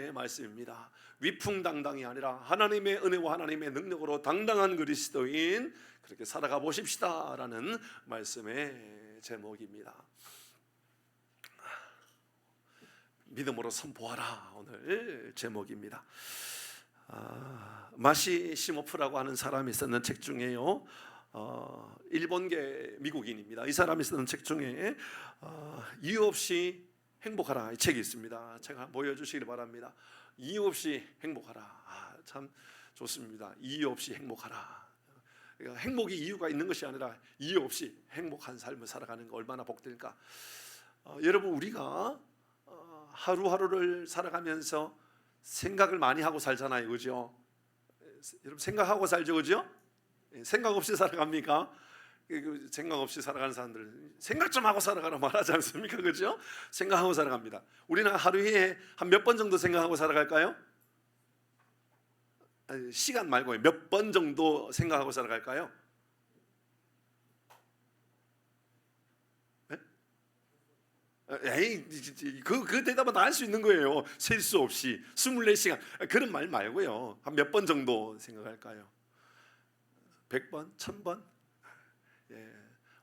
하나님의 말씀입니다. 위풍당당이 아니라 하나님의 은혜와 하나님의 능력으로 당당한 그리스도인 그렇게 살아가 보십시다 라는 말씀의 제목입니다. 믿음으로 선포하라 오늘 제목입니다. 마시 시모프라고 하는 사람이 썼는 책 중에요, 일본계 미국인입니다. 이 사람이 쓰는 책 중에 이유 없이 행복하라 이 책이 있습니다. 제가 보여주시기 바랍니다. 이유 없이 행복하라. 참 좋습니다. 이유 없이 행복하라. 그러니까 행복이 이유가 있는 것이 아니라 이유 없이 행복한 삶을 살아가는 거 얼마나 복될까. 여러분, 우리가 하루하루를 살아가면서 생각을 많이 하고 살잖아요, 그죠? 여러분 생각하고 살죠, 그죠? 생각 없이 살아갑니까? 생각 없이 살아가는 사람들 생각 좀 하고 살아가라 말하지 않습니까? 그죠? 생각하고 살아갑니다. 우리는 하루에 한 몇 번 정도 생각하고 살아갈까요? 시간 말고 몇 번 정도 생각하고 살아갈까요? 에이, 그 대답은 다 할 수 있는 거예요. 셀 수 없이 24시간 그런 말 말고요. 한 몇 번 정도 생각할까요? 100번? 1000번? 예.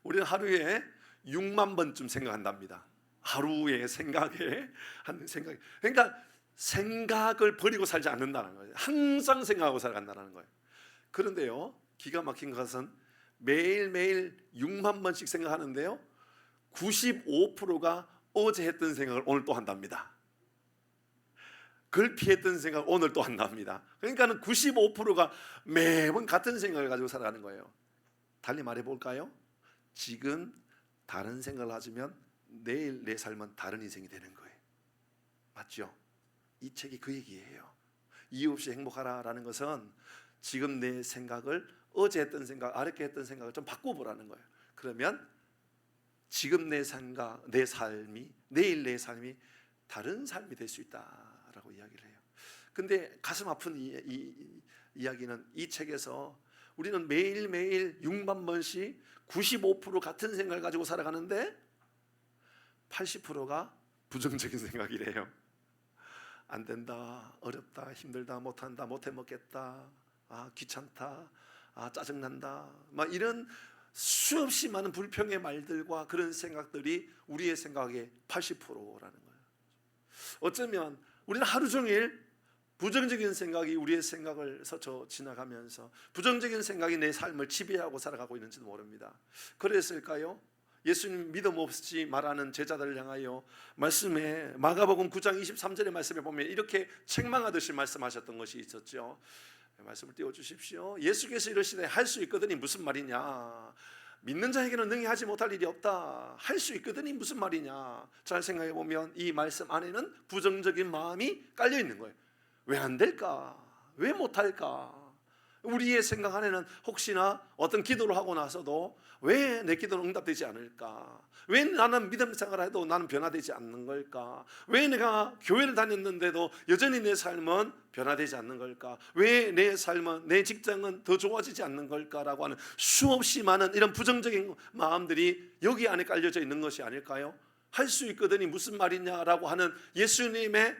우리는 하루에 6만 번쯤 생각한답니다. 하루에 생각에 한 생각. 그러니까 생각을 버리고 살지 않는다는 거예요. 항상 생각하고 살아간다는 거예요. 그런데요, 기가 막힌 것은 매일매일 6만 번씩 생각하는데요, 95%가 어제 했던 생각을 오늘 또 한답니다. 걸피했던 생각을 오늘 또 한답니다. 그러니까는 95%가 매번 같은 생각을 가지고 살아가는 거예요. 달리 말해 볼까요? 지금 다른 생각을 하시면 내일 내 삶은 다른 인생이 되는 거예요. 맞죠? 이 책이 그 얘기예요. 이유 없이 행복하라라는 것은 지금 내 생각을 어제 했던 생각, 어렵게 했던 생각을 좀 바꿔보라는 거예요. 그러면 지금 내 생각, 내 삶이, 내일 내 삶이 다른 삶이 될 수 있다라고 이야기를 해요. 근데 가슴 아픈 이야기는 이 책에서 우리는 매일매일 6만 번씩 95% 같은 생각을 가지고 살아가는데 80%가 부정적인 생각이래요. 안 된다, 어렵다, 힘들다, 못한다, 못해 먹겠다, 귀찮다, 짜증난다, 막 이런 수없이 많은 불평의 말들과 그런 생각들이 우리의 생각의 80%라는 거예요. 어쩌면 우리는 하루 종일 부정적인 생각이 우리의 생각을 스쳐 지나가면서 부정적인 생각이 내 삶을 지배하고 살아가고 있는지도 모릅니다. 그랬을까요? 예수님 믿음 없이 말하는 제자들을 향하여 말씀에 마가복음 9장 23절의 말씀에 보면 이렇게 책망하듯이 말씀하셨던 것이 있었죠. 말씀을 띄워주십시오. 예수께서 이러시되 할 수 있거든이 무슨 말이냐, 믿는 자에게는 능히 하지 못할 일이 없다, 할 수 있거든이 무슨 말이냐. 잘 생각해 보면 이 말씀 안에는 부정적인 마음이 깔려 있는 거예요. 왜 안 될까? 왜 못할까? 우리의 생각 안에는 혹시나 어떤 기도를 하고 나서도 왜 내 기도는 응답되지 않을까? 왜 나는 믿음 생활을 해도 나는 변화되지 않는 걸까? 왜 내가 교회를 다녔는데도 여전히 내 삶은 변화되지 않는 걸까? 왜 내 삶은, 내 직장은 더 좋아지지 않는 걸까라고 하는 수없이 많은 이런 부정적인 마음들이 여기 안에 깔려져 있는 것이 아닐까요? 할 수 있거든이 무슨 말이냐라고 하는 예수님의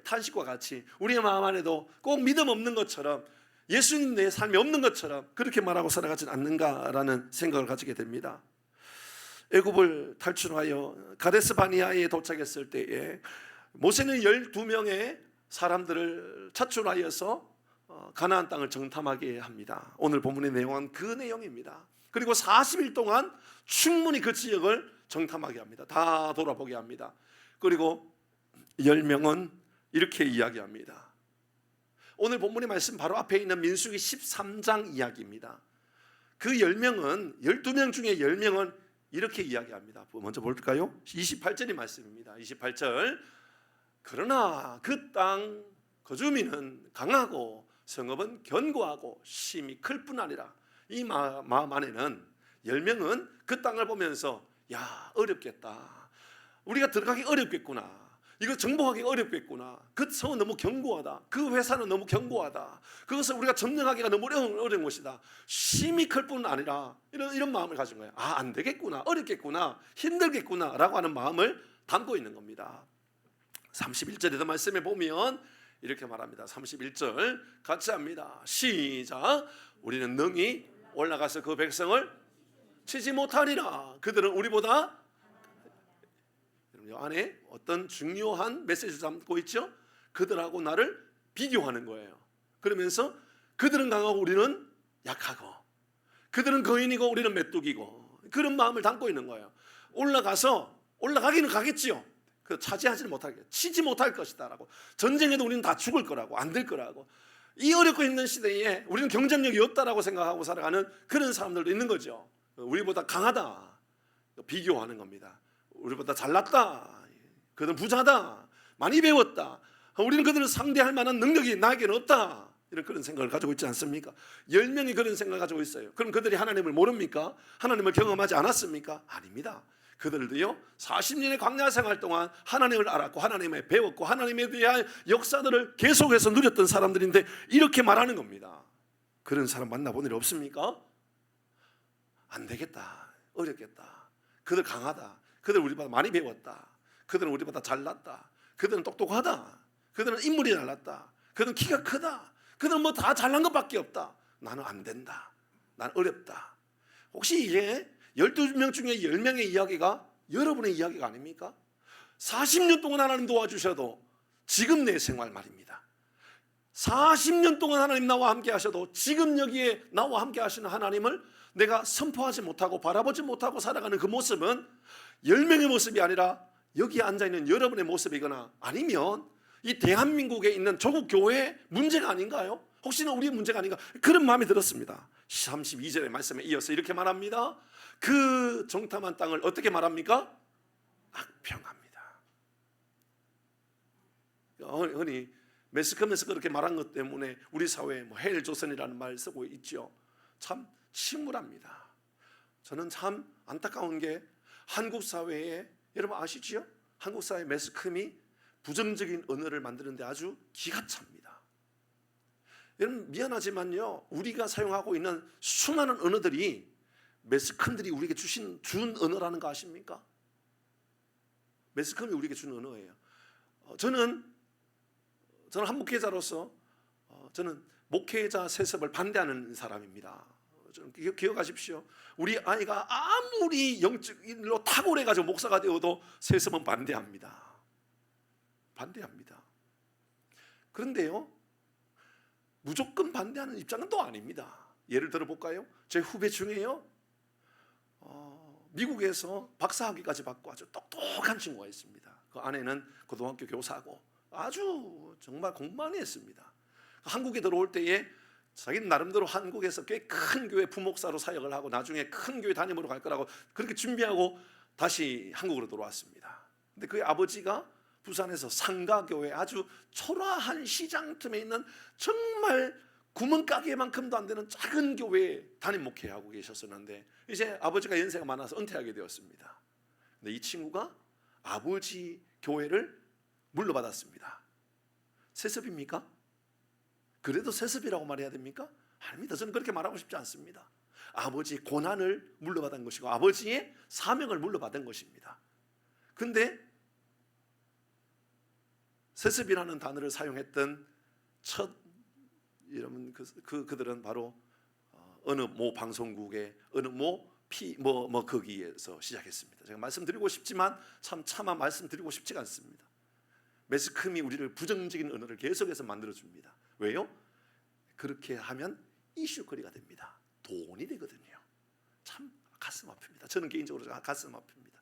탄식과 같이 우리의 마음 안에도 꼭 믿음 없는 것처럼, 예수님 내 삶이 없는 것처럼 그렇게 말하고 살아가진 않는가라는 생각을 가지게 됩니다. 애굽을 탈출하여 가데스 바니아에 도착했을 때에 모세는 12명의 사람들을 차출하여서 가나안 땅을 정탐하게 합니다. 오늘 본문의 내용은 그 내용입니다. 그리고 40일 동안 충분히 그 지역을 정탐하게 합니다. 다 돌아보게 합니다. 그리고 10명은 이렇게 이야기합니다. 오늘 본문의 말씀 바로 앞에 있는 민수기 13장 이야기입니다. 그 10명은 12명 중에 10명은 이렇게 이야기합니다. 먼저 볼까요? 28절의 말씀입니다. 28절. 그러나 그 땅 거주민은 강하고 성읍은 견고하고 심히 클 뿐 아니라, 이 마음 안에는 10명은 그 땅을 보면서 야, 어렵겠다, 우리가 들어가기 어렵겠구나, 이거 정복하기 어렵겠구나, 그 성은 너무 견고하다, 그 회사는 너무 견고하다, 그것을 우리가 점령하기가 너무 어려운 것이다, 심히 클 뿐 아니라 이런 마음을 가진 거예요. 안 되겠구나, 어렵겠구나, 힘들겠구나 라고 하는 마음을 담고 있는 겁니다. 31절에도 말씀해 보면 이렇게 말합니다. 31절 같이 합니다. 시작. 우리는 능히 올라가서 그 백성을 치지 못하리라. 그들은 우리보다, 이 안에 어떤 중요한 메시지를 담고 있죠. 그들하고 나를 비교하는 거예요. 그러면서 그들은 강하고 우리는 약하고, 그들은 거인이고 우리는 메뚜기고, 그런 마음을 담고 있는 거예요. 올라가기는 가겠지요. 그 차지하지는 못하겠, 치지 못할 것이다라고. 전쟁에도 우리는 다 죽을 거라고, 안 될 거라고. 이 어렵고 힘든 시대에 우리는 경쟁력이 없다라고 생각하고 살아가는 그런 사람들도 있는 거죠. 우리보다 강하다, 비교하는 겁니다. 우리보다 잘났다, 그들은 부자다, 많이 배웠다, 우리는 그들을 상대할 만한 능력이 나에게는 없다, 이런 그런 생각을 가지고 있지 않습니까? 10명이 그런 생각을 가지고 있어요. 그럼 그들이 하나님을 모릅니까? 하나님을 경험하지 않았습니까? 아닙니다. 그들도요 40년의 광야 생활 동안 하나님을 알았고 하나님을 배웠고 하나님에 대한 역사들을 계속해서 누렸던 사람들인데 이렇게 말하는 겁니다. 그런 사람 만나본 일 없습니까? 안 되겠다, 어렵겠다, 그들 강하다, 그들 우리보다 많이 배웠다, 그들은 우리보다 잘났다, 그들은 똑똑하다, 그들은 인물이 잘났다, 그들은 키가 크다, 그들은 뭐 다 잘난 것밖에 없다, 나는 안 된다, 난 어렵다. 혹시 이게 12명 중에 10명의 이야기가 여러분의 이야기가 아닙니까? 40년 동안 하나님 도와주셔도 지금 내 생활 말입니다. 40년 동안 하나님 나와 함께 하셔도 지금 여기에 나와 함께 하시는 하나님을 내가 선포하지 못하고 바라보지 못하고 살아가는 그 모습은 10명의 모습이 아니라 여기에 앉아있는 여러분의 모습이거나 아니면 이 대한민국에 있는 조국 교회의 문제가 아닌가요? 혹시나 우리의 문제가 아닌가, 그런 마음이 들었습니다. 32절의 말씀에 이어서 이렇게 말합니다. 그 정탐한 땅을 어떻게 말합니까? 악평합니다. 흔히 매스컴에서 그렇게 말한 것 때문에 우리 사회에 헬조선이라는 말 쓰고 있죠. 참 침울합니다. 저는 참 안타까운 게 한국 사회에, 여러분 아시지요? 한국 사회 매스컴이 부정적인 언어를 만드는데 아주 기가 찹니다. 여러분 미안하지만요, 우리가 사용하고 있는 수많은 언어들이 매스컴들이 우리에게 준 언어라는 거 아십니까? 매스컴이 우리에게 준 언어예요. 저는 한 목회자로서 저는 목회자 세습을 반대하는 사람입니다. 기억하십시오. 우리 아이가 아무리 영적으로 탁월해가지고 목사가 되어도 세습은 반대합니다. 그런데요, 무조건 반대하는 입장은 또 아닙니다. 예를 들어볼까요? 제 후배 중에요, 미국에서 박사학위까지 받고 아주 똑똑한 친구가 있습니다. 그 아내는 고등학교 교사고 아주 정말 공부 많이 했습니다. 한국에 들어올 때에 자기는 나름대로 한국에서 꽤 큰 교회 부목사로 사역을 하고 나중에 큰 교회 담임으로 갈 거라고 그렇게 준비하고 다시 한국으로 돌아왔습니다. 근데 그의 아버지가 부산에서 상가교회, 아주 초라한 시장 틈에 있는 정말 구멍가게만큼도 안 되는 작은 교회에 담임 목회하고 계셨었는데 이제 아버지가 연세가 많아서 은퇴하게 되었습니다. 근데 이 친구가 아버지 교회를 물려받았습니다. 세습입니까? 그래도 세습이라고 말해야 됩니까? 아닙니다. 저는 그렇게 말하고 싶지 않습니다. 아버지의 고난을 물려받은 것이고 아버지의 사명을 물려받은 것입니다. 근데 세습이라는 단어를 사용했던 첫 여러분 그들은 바로 어느 모 방송국의 어느 거기에서 시작했습니다. 제가 말씀드리고 싶지만 차마 말씀드리고 싶지가 않습니다. 매스컴이 우리를 부정적인 언어를 계속해서 만들어줍니다. 왜요? 그렇게 하면 이슈거리가 됩니다. 돈이 되거든요. 참 가슴 아픕니다. 저는 개인적으로 가슴 아픕니다.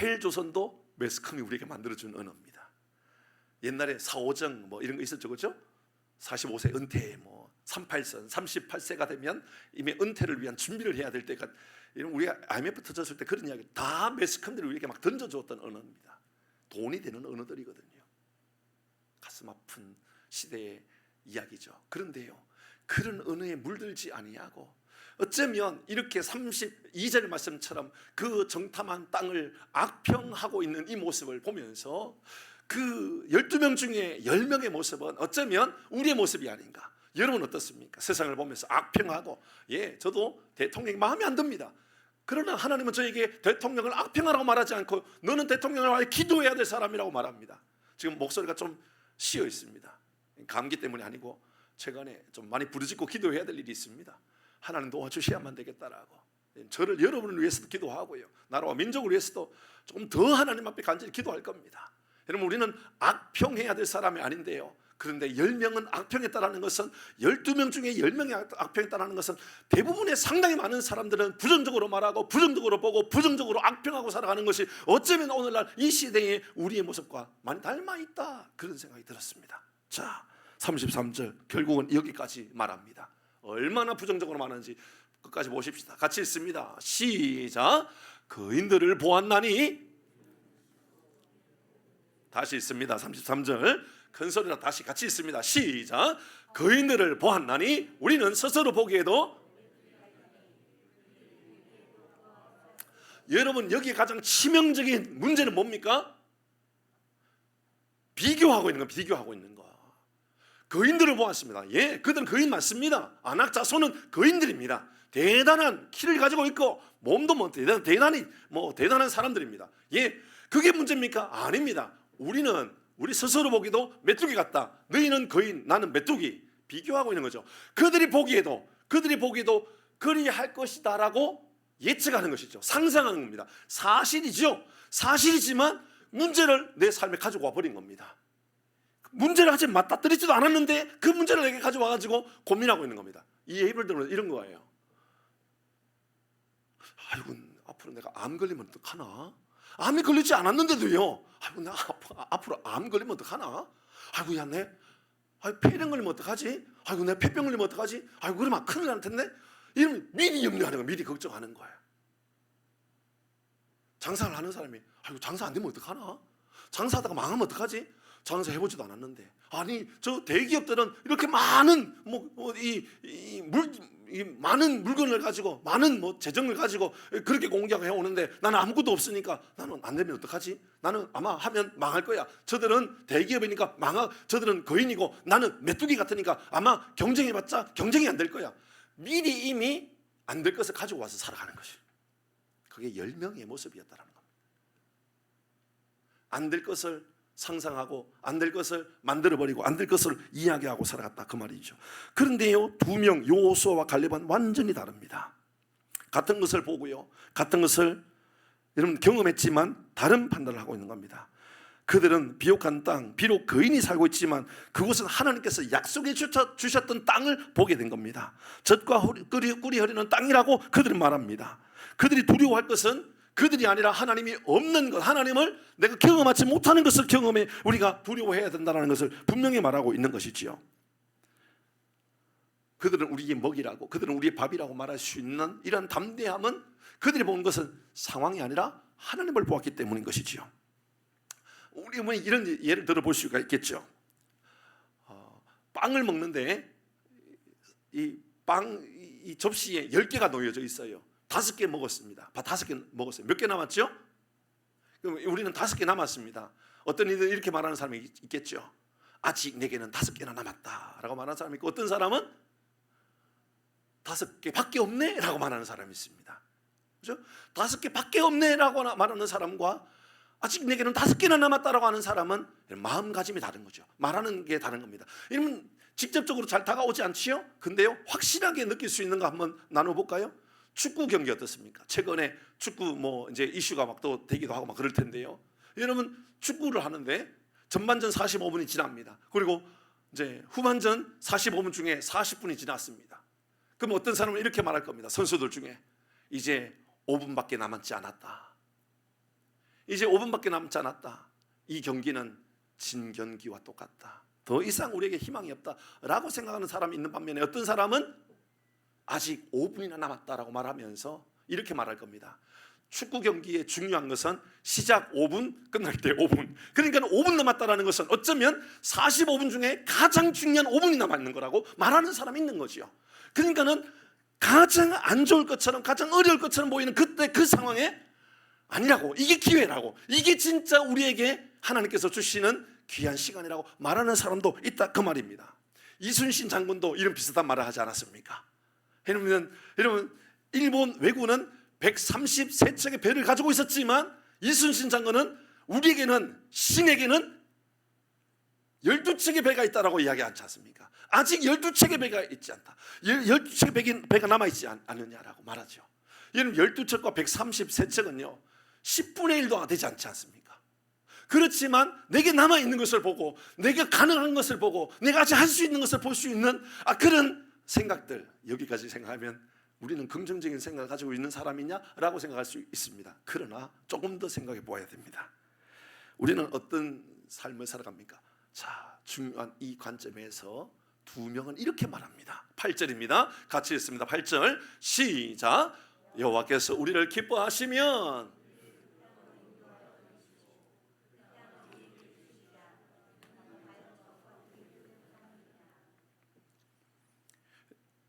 헬조선도 매스컴이 우리에게 만들어준 언어입니다. 옛날에 사오정 이런 거 있었죠, 그렇죠? 45세 은퇴, 38선, 38세가 되면 이미 은퇴를 위한 준비를 해야 될 때가, 우리가 IMF 터졌을 때 그런 이야기 다 매스컴들이 우리에게 막 던져주었던 언어입니다. 돈이 되는 언어들이거든요. 가슴 아픈 시대의 이야기죠. 그런데요, 그런 언어에 물들지 아니하고 어쩌면 이렇게 32절 말씀처럼 그 정탐한 땅을 악평하고 있는 이 모습을 보면서 그 12명 중에 10명의 모습은 어쩌면 우리의 모습이 아닌가. 여러분 어떻습니까? 세상을 보면서 악평하고, 저도 대통령이 마음에 안 듭니다. 그러나 하나님은 저에게 대통령을 악평하라고 말하지 않고 너는 대통령을 위해 기도해야 될 사람이라고 말합니다. 지금 목소리가 좀 쉬어 있습니다. 감기 때문이 아니고 최근에 좀 많이 부르짖고 기도해야 될 일이 있습니다. 하나님 도와주셔야만 되겠다라고. 저를 여러분을 위해서도 기도하고요, 나라와 민족을 위해서도 조금 더 하나님 앞에 간절히 기도할 겁니다. 여러분, 우리는 악평해야 될 사람이 아닌데요, 그런데 10명은 악평했다는 것은 12명 중에 10명이 악평했다는 것은 대부분의 상당히 많은 사람들은 부정적으로 말하고 부정적으로 보고 부정적으로 악평하고 살아가는 것이 어쩌면 오늘날 이 시대의 우리의 모습과 많이 닮아있다, 그런 생각이 들었습니다. 자, 33절 결국은 여기까지 말합니다. 얼마나 부정적으로 말하는지 끝까지 보십시다. 같이 읽습니다. 시작. 거인들을 보았나니, 다시 읽습니다. 33절 큰 소리로 다시 같이 읽습니다. 시작. 거인들을 보았나니 우리는 스스로 보기에도, 여러분 여기 가장 치명적인 문제는 뭡니까? 비교하고 있는 거, 비교하고 있는 거. 거인들을 보았습니다. 예, 그들은 거인 맞습니다. 아낙 자손은 거인들입니다. 대단한 키를 가지고 있고 몸도 뭐 대단한 사람들입니다. 예, 그게 문제입니까? 아닙니다. 우리 스스로 보기도 메뚜기 같다. 너희는 거인, 나는 메뚜기. 비교하고 있는 거죠. 그들이 보기에도 그리할 것이다라고 예측하는 것이죠. 상상하는 겁니다. 사실이죠. 사실이지만 문제를 내 삶에 가지고 와버린 겁니다. 문제를 아직 맞닥뜨리지도 않았는데 그 문제를 내게 가져와가지고 고민하고 있는 겁니다. 이 예를 들면 이런 거예요. 아이고, 앞으로 내가 암 걸리면 어떡하나? 암이 걸리지 않았는데도요, 아이고, 나 앞으로 암 걸리면 어떡하나? 아이고, 야, 폐렴 걸리면 어떡하지? 아이고, 내 폐병 걸리면 어떡하지? 아이고, 그러면 큰일 날 텐데? 이러면 미리 염려하는 거예요. 미리 걱정하는 거예요. 장사를 하는 사람이, 아이고, 장사 안 되면 어떡하나? 장사하다가 망하면 어떡하지? 장사 해보지도 않았는데. 아니, 저 대기업들은 이렇게 많은 많은 물건을 가지고, 많은 재정을 가지고 그렇게 공격해 오는데 나는 아무것도 없으니까 나는 안 되면 어떡하지? 나는 아마 하면 망할 거야. 저들은 대기업이니까 저들은 거인이고 나는 메뚜기 같으니까 아마 경쟁해봤자 경쟁이 안 될 거야. 미리 이미 안 될 것을 가지고 와서 살아가는 것이, 그게 10명의 모습이었다는 겁니다. 안 될 것을 상상하고 안 될 것을 만들어버리고 안 될 것을 이야기하고 살아갔다, 그 말이죠. 그런데요, 2명 여호수아와 갈렙은 완전히 다릅니다. 같은 것을 보고요, 같은 것을 여러분 경험했지만 다른 판단을 하고 있는 겁니다. 그들은 비옥한 땅, 비록 거인이 살고 있지만 그곳은 하나님께서 약속해 주셨던 땅을 보게 된 겁니다. 젖과 꿀이 흐르는 땅이라고 그들은 말합니다. 그들이 두려워할 것은 그들이 아니라 하나님이 없는 것, 하나님을 내가 경험하지 못하는 것을 경험해 우리가 두려워해야 된다는 것을 분명히 말하고 있는 것이지요. 그들은 우리의 먹이라고, 그들은 우리의 밥이라고 말할 수 있는 이런 담대함은 그들이 본 것은 상황이 아니라 하나님을 보았기 때문인 것이지요. 우리 뭐 이런 예를 들어볼 수가 있겠죠. 빵을 먹는데 이 접시에 10개가 놓여져 있어요. 5개 먹었습니다. 5개 먹었어요. 몇 개 남았죠? 그럼 우리는 5개 남았습니다. 어떤 이들 이렇게 말하는 사람이 있겠죠. 아직 내게는 5개나 남았다라고 말하는 사람이 있고, 어떤 사람은 5개밖에 없네라고 말하는 사람이 있습니다. 그렇죠? 5개밖에 없네라고 말하는 사람과 아직 내게는 5개나 남았다라고 하는 사람은 마음가짐이 다른 거죠. 말하는 게 다른 겁니다. 이러면 직접적으로 잘 다가오지 않지요? 근데요, 확실하게 느낄 수 있는 거 한번 나눠볼까요? 축구 경기 어떻습니까? 최근에 축구 이제 이슈가 막 또 되기도 하고 막 그럴 텐데요. 여러분, 축구를 하는데 전반전 45분이 지납니다. 그리고 이제 후반전 45분 중에 40분이 지났습니다. 그럼 어떤 사람은 이렇게 말할 겁니다. 선수들 중에 이제 5분밖에 남지 않았다. 이제 5분밖에 남지 않았다. 이 경기는 진 경기와 똑같다. 더 이상 우리에게 희망이 없다라고 생각하는 사람이 있는 반면에 어떤 사람은 아직 5분이나 남았다라고 말하면서 이렇게 말할 겁니다. 축구 경기의 중요한 것은 시작 5분, 끝날 때 5분. 그러니까 5분 남았다라는 것은 어쩌면 45분 중에 가장 중요한 5분이 남았는 거라고 말하는 사람이 있는 거죠. 그러니까는 가장 안 좋을 것처럼, 가장 어려울 것처럼 보이는 그때 그 상황에 아니라고, 이게 기회라고, 이게 진짜 우리에게 하나님께서 주시는 귀한 시간이라고 말하는 사람도 있다, 그 말입니다. 이순신 장군도 이런 비슷한 말을 하지 않았습니까? 여러분, 일본 왜군은 133척의 배를 가지고 있었지만 이순신 장군은 우리에게는, 신에게는 12척의 배가 있다라고 이야기하지 않습니까? 아직 12척의 배가 있지 않다. 12척의 배가 남아있지 않느냐라고 말하죠. 이는 12척과 133척은요 10분의 1도 되지 않지 않습니까? 그렇지만 내게 남아있는 것을 보고, 내가 가능한 것을 보고, 내가 아직 할 수 있는 것을 볼 수 있는 그런 생각들, 여기까지 생각하면 우리는 긍정적인 생각을 가지고 있는 사람이냐라고 생각할 수 있습니다. 그러나 조금 더 생각해 보아야 됩니다. 우리는 어떤 삶을 살아갑니까? 자, 중요한 이 관점에서 두 명은 이렇게 말합니다. 8절입니다. 같이 읽습니다. 8절 시작. 여호와께서 우리를 기뻐하시면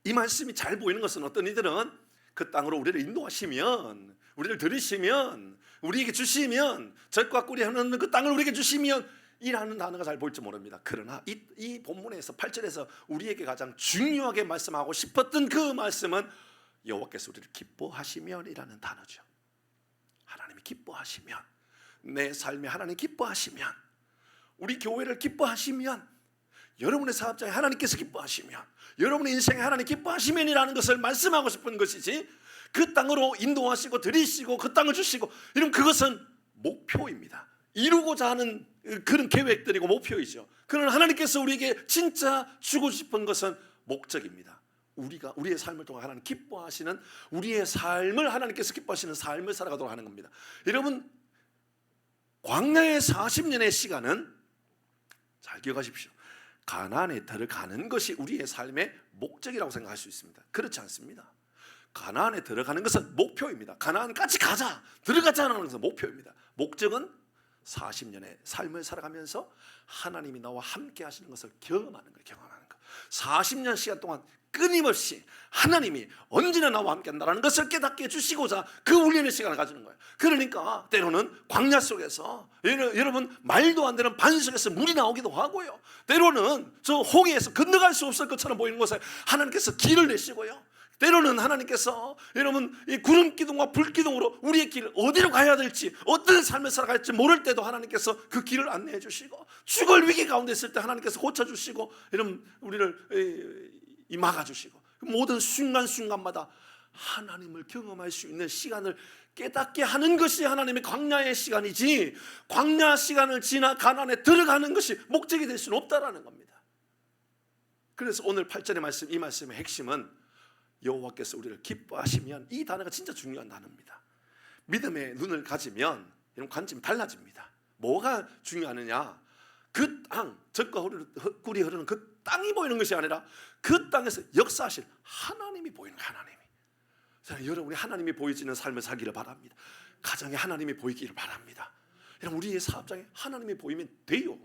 이 말씀이 잘 보이는 것은 어떤 이들은 그 땅으로 우리를 인도하시면, 우리를 들으시면, 우리에게 주시면, 젖과 꿀이 흐르는 그 땅을 우리에게 주시면 이라는 단어가 잘 보일지 모릅니다. 그러나 이 본문에서 8절에서 우리에게 가장 중요하게 말씀하고 싶었던 그 말씀은 여호와께서 우리를 기뻐하시면 이라는 단어죠. 하나님이 기뻐하시면, 내 삶에 하나님 기뻐하시면, 우리 교회를 기뻐하시면, 여러분의 사업장에 하나님께서 기뻐하시면, 여러분의 인생에 하나님 기뻐하시면이라는 것을 말씀하고 싶은 것이지, 그 땅으로 인도하시고 들이시고 그 땅을 주시고 이런 그것은 목표입니다. 이루고자 하는 그런 계획들이고 목표이죠. 그러나 하나님께서 우리에게 진짜 주고 싶은 것은 목적입니다. 우리가 우리의 삶을 통해 하나님 기뻐하시는, 우리의 삶을 하나님께서 기뻐하시는 삶을 살아가도록 하는 겁니다. 여러분, 광야의 40년의 시간은 잘 기억하십시오. 가나안에 들어가는 것이 우리의 삶의 목적이라고 생각할 수 있습니다. 그렇지 않습니다. 가나안에 들어가는 것은 목표입니다. 가나안까지 가자, 들어가자는 것은 목표입니다. 목적은 40년의 삶을 살아가면서 하나님이 나와 함께 하시는 것을 경험하는 거예요. 경험하는 거. 40년 시간 동안 끊임없이 하나님이 언제나 나와 함께 한다는 것을 깨닫게 해주시고자 그 훈련의 시간을 가지는 거예요. 그러니까 때로는 광야 속에서, 여러분, 말도 안 되는 반 속에서 물이 나오기도 하고요, 때로는 저 홍해에서 건너갈 수 없을 것처럼 보이는 곳에 하나님께서 길을 내시고요, 때로는 하나님께서 여러분 이 구름 기둥과 불 기둥으로 우리의 길을 어디로 가야 될지, 어떤 삶을 살아가야 할지 모를 때도 하나님께서 그 길을 안내해 주시고, 죽을 위기 가운데 있을 때 하나님께서 고쳐주시고, 여러분 우리를 막아주시고, 모든 순간순간마다 하나님을 경험할 수 있는 시간을 깨닫게 하는 것이 하나님의 광야의 시간이지, 광야 시간을 지나 가나안에 들어가는 것이 목적이 될 수는 없다라는 겁니다. 그래서 오늘 8절의 말씀, 이 말씀의 핵심은 여호와께서 우리를 기뻐하시면, 이 단어가 진짜 중요한 단어입니다. 믿음의 눈을 가지면 이런 관점이 달라집니다. 뭐가 중요하느냐? 그 땅, 젖과 꿀이 흐르는 그 땅이 보이는 것이 아니라 그 땅에서 역사하실 하나님이 보이는 거예요. 하나님이. 여러분이 하나님이 보여지는 삶을 살기를 바랍니다. 가정에 하나님이 보이기를 바랍니다. 여러분, 우리의 사업장에 하나님이 보이면 돼요.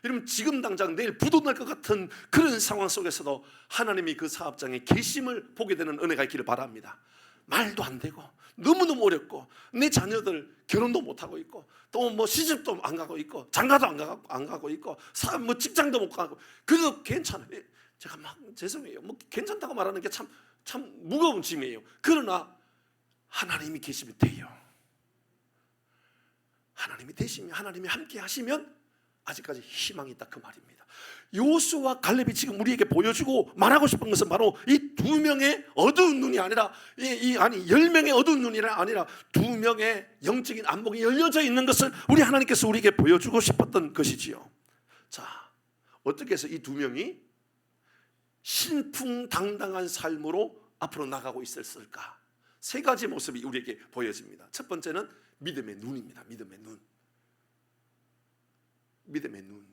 여러분, 지금 당장 내일 부도 날 것 같은 그런 상황 속에서도 하나님이 그 사업장에 계심을 보게 되는 은혜가 있기를 바랍니다. 말도 안 되고 너무너무 어렵고, 내 자녀들 결혼도 못하고 있고, 또 뭐 시집도 안 가고 있고, 장가도 안 가고 있고, 뭐 직장도 못 가고, 그래도 괜찮아요. 제가 막 죄송해요, 뭐 괜찮다고 말하는 게 참 무거운 짐이에요. 그러나 하나님이 계시면 돼요. 하나님이 되시면, 하나님이 함께 하시면 아직까지 희망이 있다, 그 말입니다. 요수와 갈렙이 지금 우리에게 보여주고 말하고 싶은 것은 바로 이 두 명의 어두운 눈이 아니라, 10명의 어두운 눈이 아니라 두 명의 영적인 안목이 열려져 있는 것을 우리 하나님께서 우리에게 보여주고 싶었던 것이지요. 자, 어떻게 해서 이 두 명이 신풍당당한 삶으로 앞으로 나가고 있었을까? 세 가지 모습이 우리에게 보여집니다. 첫 번째는 믿음의 눈입니다. 믿음의 눈. 믿음의 눈.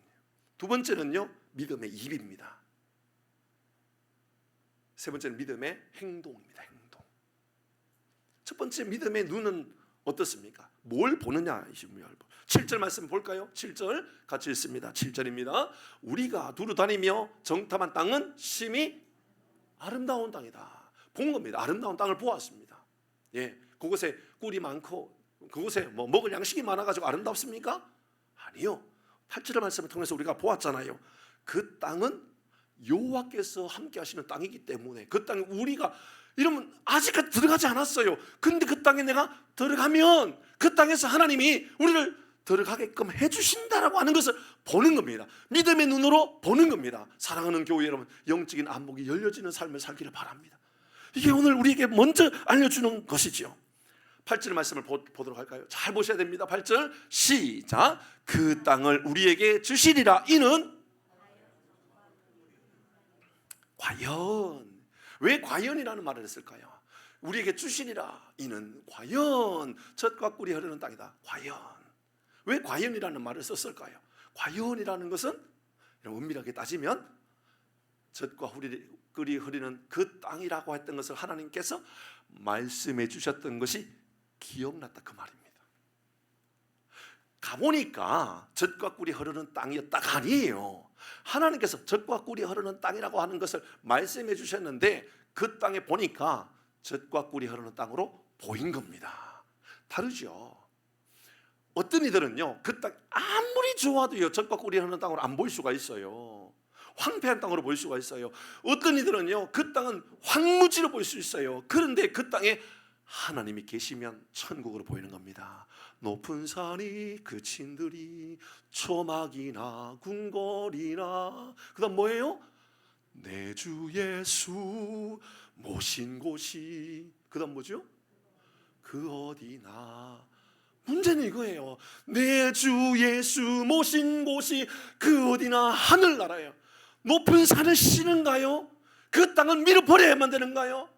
두 번째는요, 믿음의 입입니다. 세 번째는 믿음의 행동입니다. 행동. 첫 번째 믿음의 눈은 어떻습니까? 뭘 보느냐? 7절 말씀 볼까요? 7절 같이 읽습니다. 7절입니다. 우리가 두루 다니며 정탐한 땅은 심히 아름다운 땅이다. 본 겁니다. 아름다운 땅을 보았습니다. 예, 그곳에 꿀이 많고 그곳에 뭐 먹을 양식이 많아가지고 아름답습니까? 아니요. 8절의 말씀을 통해서 우리가 보았잖아요. 그 땅은 여호와께서 함께 하시는 땅이기 때문에 그 땅에 우리가 이러면 아직까지 들어가지 않았어요. 근데 그 땅에 내가 들어가면 그 땅에서 하나님이 우리를 들어가게끔 해주신다라고 하는 것을 보는 겁니다. 믿음의 눈으로 보는 겁니다. 사랑하는 교회 여러분, 영적인 안목이 열려지는 삶을 살기를 바랍니다. 이게 오늘 우리에게 먼저 알려주는 것이지요. 8절 말씀을 보도록 할까요? 잘 보셔야 됩니다. 8절 시작. 그 땅을 우리에게 주시리라. 이는 과연. 왜 과연이라는 말을 했을까요? 우리에게 주시리라. 이는 과연 젖과 꿀이 흐르는 땅이다. 과연. 왜 과연이라는 말을 썼을까요? 과연이라는 것은 엄밀하게 따지면 젖과 꿀이 흐르는 그 땅이라고 했던 것을 하나님께서 말씀해 주셨던 것이 기억났다 그 말입니다. 가보니까 젖과 꿀이 흐르는 땅이었다가 아니에요. 하나님께서 젖과 꿀이 흐르는 땅이라고 하는 것을 말씀해 주셨는데 그 땅에 보니까 젖과 꿀이 흐르는 땅으로 보인 겁니다. 다르죠. 어떤 이들은요, 그 땅 아무리 좋아도요 젖과 꿀이 흐르는 땅으로 안 보일 수가 있어요. 황폐한 땅으로 보일 수가 있어요. 어떤 이들은요 그 땅은 황무지로 보일 수 있어요. 그런데 그 땅에 하나님이 계시면 천국으로 보이는 겁니다. 높은 산이 그친들이 초막이나 궁궐이나 그 다음 뭐예요? 내 주 예수 모신 곳이 그 다음 뭐죠? 그 어디나. 문제는 이거예요. 내 주 예수 모신 곳이 그 어디나 하늘나라예요. 높은 산을 싫은가요? 그 땅은 밀어버려야만 되는가요?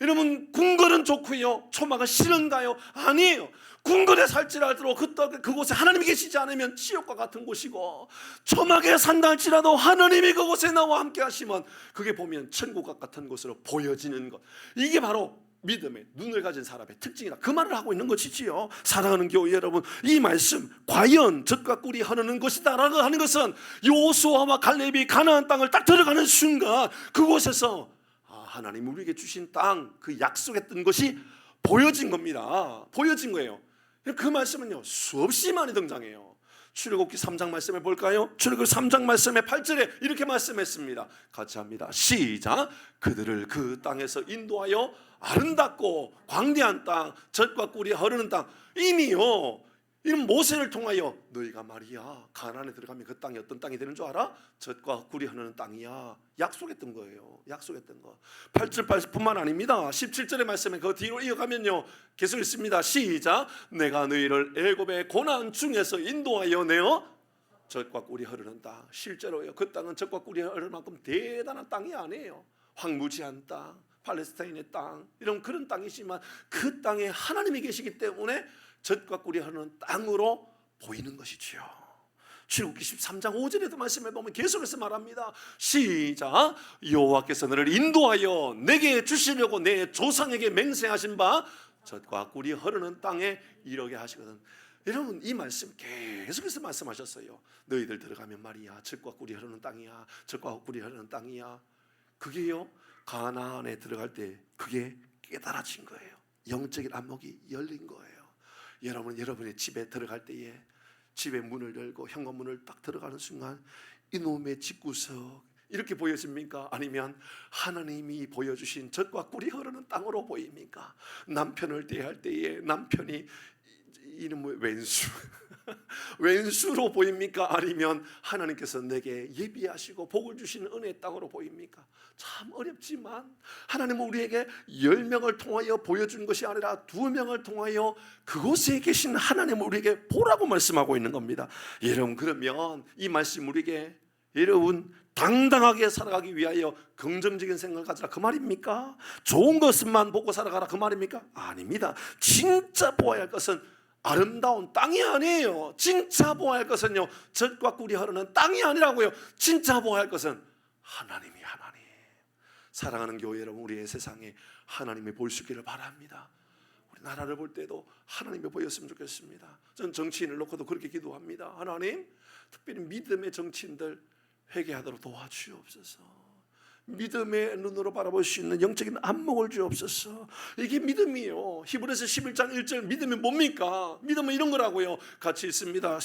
여러분 궁궐은 좋고요 초막은 싫은가요? 아니에요. 궁궐에 살지라도 그곳에 하나님이 계시지 않으면 지옥과 같은 곳이고, 초막에 산다 할지라도 하나님이 그곳에 나와 함께 하시면 그게 보면 천국과 같은 곳으로 보여지는 것. 이게 바로 믿음의 눈을 가진 사람의 특징이다. 그 말을 하고 있는 것이지요. 사랑하는 교회 여러분, 이 말씀 과연 젖과 꿀이 흐르는 것이다 라고 하는 것은 여호수아와 갈렙이 가나안 땅을 딱 들어가는 순간 그곳에서 하나님 우리에게 주신 땅, 그 약속했던 것이 보여진 겁니다. 보여진 거예요. 그 말씀은요 수없이 많이 등장해요. 출애굽기 3장 말씀해 볼까요? 출애굽기 3장 말씀에 8절에 이렇게 말씀했습니다. 같이 합니다. 시작. 그들을 그 땅에서 인도하여 아름답고 광대한 땅, 젖과 꿀이 흐르는 땅. 이미요 이런 모세를 통하여 너희가 말이야 가나안에 들어가면 그 땅이 어떤 땅이 되는 줄 알아? 젖과 꿀이 흐르는 땅이야. 약속했던 거예요. 약속했던 거. 8절뿐만 아닙니다. 17절의 말씀에 그 뒤로 이어가면요 계속 있습니다. 시작. 내가 너희를 애굽의 고난 중에서 인도하여 내어 젖과 꿀이 흐르는 땅. 실제로요 그 땅은 젖과 꿀이 흐르는 만큼 대단한 땅이 아니에요. 황무지한 땅, 팔레스타인의 땅, 이런 그런 땅이지만 그 땅에 하나님이 계시기 때문에 젖과 꿀이 흐르는 땅으로 보이는 것이지요. 출애굽기 13장 5절에도 말씀해 보면 계속해서 말합니다. 시작. 여호와께서 너를 인도하여 내게 주시려고 내 조상에게 맹세하신 바 젖과 꿀이 흐르는 땅에 이르게 하시거든. 여러분 이 말씀 계속해서 말씀하셨어요. 너희들 들어가면 말이야 젖과 꿀이 흐르는 땅이야. 젖과 꿀이 흐르는 땅이야. 그게요 가나안에 들어갈 때 그게 깨달아진 거예요. 영적인 안목이 열린 거예요. 여러분의 집에 들어갈 때에 집의 문을 열고 현관문을 딱 들어가는 순간 이놈의 집구석 이렇게 보여집니까? 아니면 하나님이 보여주신 젖과 꿀이 흐르는 땅으로 보입니까? 남편을 대할 때에 남편이 이름은 왼수 왼수로 보입니까? 아니면 하나님께서 내게 예비하시고 복을 주시는 은혜의 땅으로 보입니까? 참 어렵지만 하나님은 우리에게 10명을 통하여 보여준 것이 아니라 2명을 통하여 그곳에 계신 하나님을 우리에게 보라고 말씀하고 있는 겁니다. 여러분 그러면 이 말씀 우리에게 여러분 당당하게 살아가기 위하여 긍정적인 생각을 가지라 그 말입니까? 좋은 것만 보고 살아가라 그 말입니까? 아닙니다. 진짜 보아야 할 것은 아름다운 땅이 아니에요. 진짜 보아야 할 것은요 젖과 꿀이 흐르는 땅이 아니라고요. 진짜 보아야 할 것은 하나님이 하나님. 사랑하는 교회 여러분, 우리의 세상에 하나님이 볼 수 있기를 바랍니다. 우리 나라를 볼 때도 하나님이 보였으면 좋겠습니다. 전 정치인을 놓고도 그렇게 기도합니다. 하나님 특별히 믿음의 정치인들 회개하도록 도와주옵소서. 믿음의 눈으로 바라볼 수 있는 영적인 안목을 주옵소서. 이게 믿음이에요. 히브리서 11장 1절 믿음이 뭡니까? 믿음은 이런 거라고요. 같이 있습니다.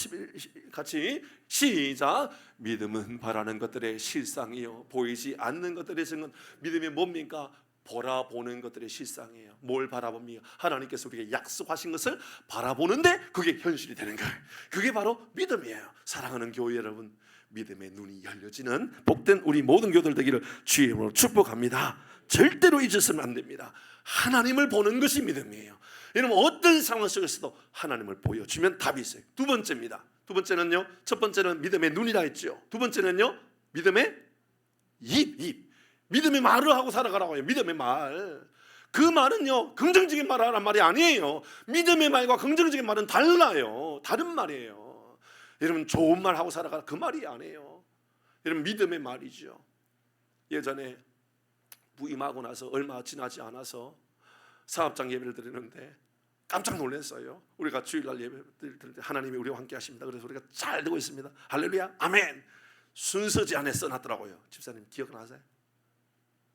같이 시작. 믿음은 바라는 것들의 실상이요 보이지 않는 것들의 증언. 믿음이 뭡니까? 바라보는 것들의 실상이에요. 뭘 바라봅니까? 하나님께서 우리에게 약속하신 것을 바라보는데 그게 현실이 되는 거예요. 그게 바로 믿음이에요. 사랑하는 교회 여러분, 믿음의 눈이 열려지는 복된 우리 모든 교들 되기를 주의 이름으로 축복합니다. 절대로 잊으시면 안 됩니다. 하나님을 보는 것이 믿음이에요. 여러분, 어떤 상황 속에서도 하나님을 보여주면 답이 있어요. 두 번째입니다. 두 번째는요, 첫 번째는 믿음의 눈이라 했죠. 두 번째는요, 믿음의 입. 믿음의 말을 하고 살아가라고 해요. 믿음의 말. 그 말은요, 긍정적인 말을 하란 말이 아니에요. 믿음의 말과 긍정적인 말은 달라요. 다른 말이에요. 여러분, 좋은 말 하고 살아가라, 그 말이 아니에요. 여러분, 믿음의 말이죠. 예전에 부임하고 나서 얼마 지나지 않아서 사업장 예배를 드리는데 깜짝 놀랐어요. 우리가 주일날 예배를 드릴 때 하나님이 우리와 함께 하십니다. 그래서 우리가 잘 되고 있습니다. 할렐루야, 아멘. 순서지 안에 써놨더라고요. 집사님 기억나세요?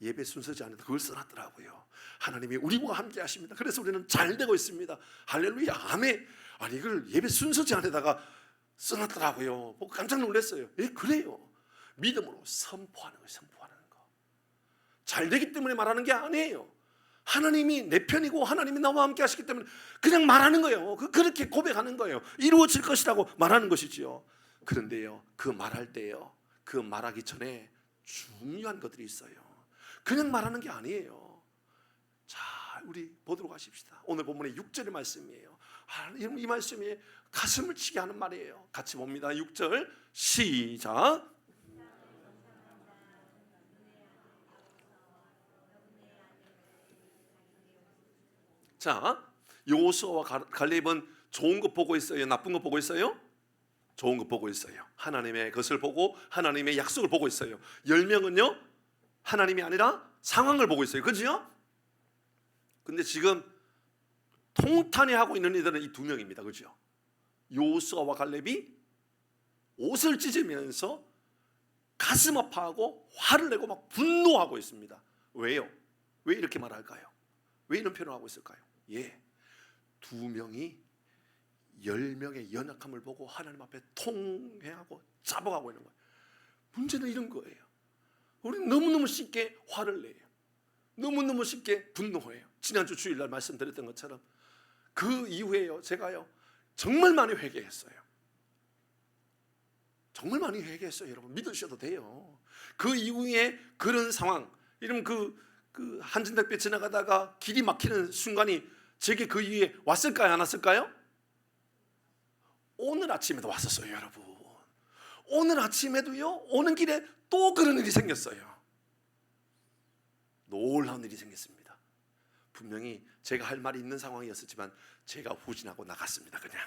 예배 순서지 안에 그걸 써놨더라고요. 하나님이 우리와 함께 하십니다. 그래서 우리는 잘 되고 있습니다. 할렐루야, 아멘. 아니, 이걸 예배 순서지 안에다가 써놨더라고요. 보고 깜짝 놀랐어요. 예, 그래요. 믿음으로 선포하는 거예요. 선포하는 거. 잘 되기 때문에 말하는 게 아니에요. 하나님이 내 편이고 하나님이 나와 함께 하시기 때문에 그냥 말하는 거예요. 그렇게 고백하는 거예요. 이루어질 것이라고 말하는 것이지요. 그런데요, 그 말할 때요, 그 말하기 전에 중요한 것들이 있어요. 그냥 말하는 게 아니에요. 자, 우리 보도록 하십시다. 오늘 본문의 6절의 말씀이에요. 이 말씀이 가슴을 치게 하는 말이에요. 같이 봅니다. 6절 시작. 자, 여호수아와 갈렙은 좋은 것 보고 있어요? 나쁜 것 보고 있어요? 좋은 것 보고 있어요. 하나님의 것을 보고 하나님의 약속을 보고 있어요. 10명은요, 하나님이 아니라 상황을 보고 있어요. 그죠? 근데 지금 통탄해하고 있는 이들은 이 두 명입니다. 그죠? 여호수아와 갈렙이 옷을 찢으면서 가슴 아파하고 화를 내고 막 분노하고 있습니다. 왜요? 왜 이렇게 말할까요? 왜 이런 표현을 하고 있을까요? 예, 두 명이 10명의 연약함을 보고 하나님 앞에 통회하고 잡아가고 있는 거예요. 문제는 이런 거예요. 우리는 너무너무 쉽게 화를 내요. 너무너무 쉽게 분노해요. 지난주 주일날 말씀드렸던 것처럼 그 이후에요, 제가요 정말 많이 회개했어요. 정말 많이 회개했어요. 여러분, 믿으셔도 돼요. 그 이후에 그런 상황, 이러면 그 한진택배 지나가다가 길이 막히는 순간이 제게 그 이후에 왔을까요? 안 왔을까요? 오늘 아침에도 왔었어요. 여러분, 오늘 아침에도요, 오는 길에 또 그런 일이 생겼어요. 놀라운 일이 생겼습니다. 분명히 제가 할 말이 있는 상황이었지만 제가 후진하고 나갔습니다. 그냥